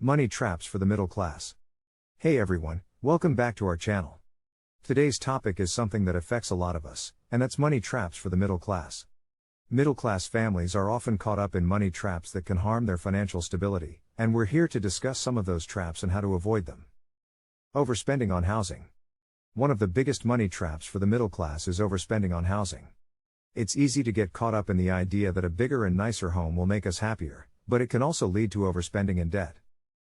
Money traps for the middle class. Hey everyone, welcome back to our channel. Today's topic is something that affects a lot of us, and that's money traps for the middle class. Middle class families are often caught up in money traps that can harm their financial stability, and we're here to discuss some of those traps and how to avoid them. Overspending on housing. One of the biggest money traps for the middle class is overspending on housing. It's easy to get caught up in the idea that a bigger and nicer home will make us happier, but it can also lead to overspending and debt.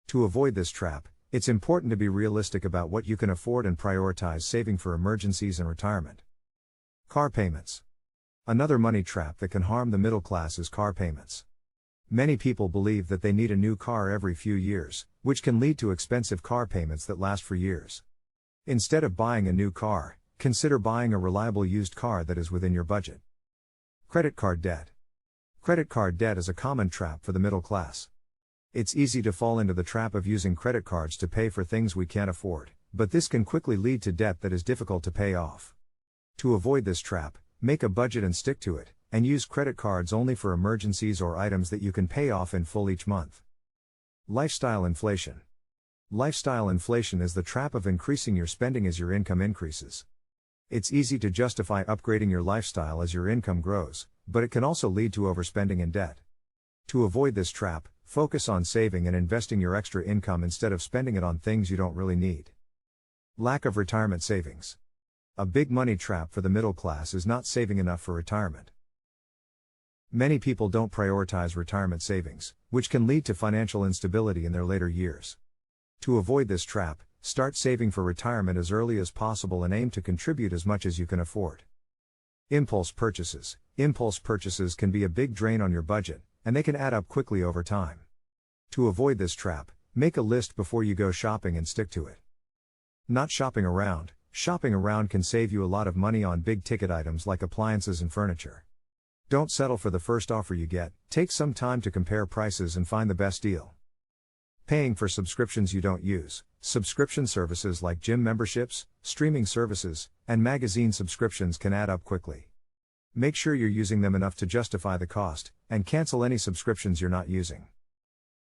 To avoid this trap, it's important to be realistic about what you can afford and prioritize saving for emergencies and retirement. Car payments. Another money trap that can harm the middle class is car payments. Many people believe that they need a new car every few years, which can lead to expensive car payments that last for years. Instead of buying a new car, consider buying a reliable used car that is within your budget. Credit card debt. Credit card debt is a common trap for the middle class. It's easy to fall into the trap of using credit cards to pay for things we can't afford, but this can quickly lead to debt that is difficult to pay off. To avoid this trap, make a budget and stick to it, and use credit cards only for emergencies or items that you can pay off in full each month. Lifestyle inflation. Lifestyle inflation is the trap of increasing your spending as your income increases. It's easy to justify upgrading your lifestyle as your income grows, but it can also lead to overspending and debt. To avoid this trap, focus on saving and investing your extra income instead of spending it on things you don't really need. Lack of retirement savings. A big money trap for the middle class is not saving enough for retirement. Many people don't prioritize retirement savings, which can lead to financial instability in their later years. To avoid this trap, start saving for retirement as early as possible and aim to contribute as much as you can afford. Impulse purchases. Impulse purchases can be a big drain on your budget, and they can add up quickly over time. To avoid this trap, make a list before you go shopping and stick to it. Not shopping around. Shopping around can save you a lot of money on big ticket items like appliances and furniture. Don't settle for the first offer you get, take some time to compare prices and find the best deal. Paying for subscriptions you don't use. Subscription services like gym memberships, streaming services, and magazine subscriptions can add up quickly. Make sure you're using them enough to justify the cost, and cancel any subscriptions you're not using.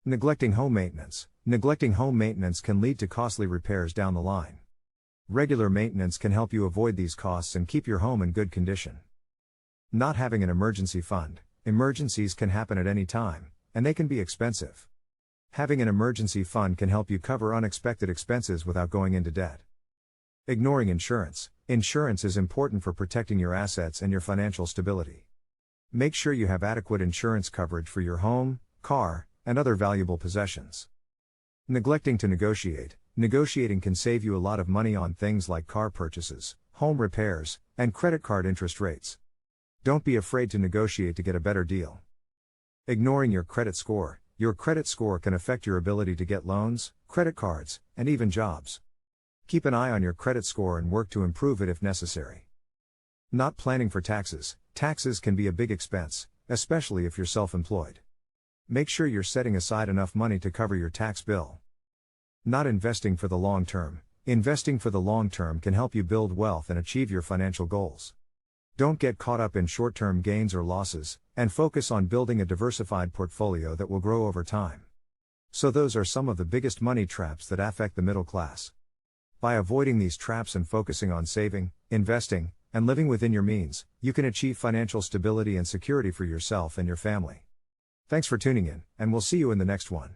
Neglecting home maintenance. Neglecting home maintenance can lead to costly repairs down the line. Regular maintenance can help you avoid these costs and keep your home in good condition. Not having an emergency fund. Emergencies can happen at any time, and they can be expensive. Having an emergency fund can help you cover unexpected expenses without going into debt. Ignoring insurance. Insurance is important for protecting your assets and your financial stability. Make sure you have adequate insurance coverage for your home, car, and other valuable possessions. Neglecting to negotiate. Negotiating can save you a lot of money on things like car purchases, home repairs, and credit card interest rates. Don't be afraid to negotiate to get a better deal. Ignoring your credit score. Your credit score can affect your ability to get loans, credit cards, and even jobs. Keep an eye on your credit score and work to improve it if necessary. Not planning for taxes. Taxes can be a big expense, especially if you're self-employed. Make sure you're setting aside enough money to cover your tax bill. Not investing for the long term. Investing for the long term can help you build wealth and achieve your financial goals. Don't get caught up in short-term gains or losses, and focus on building a diversified portfolio that will grow over time. So those are some of the biggest money traps that affect the middle class. By avoiding these traps and focusing on saving, investing, and living within your means, you can achieve financial stability and security for yourself and your family. Thanks for tuning in, and we'll see you in the next one.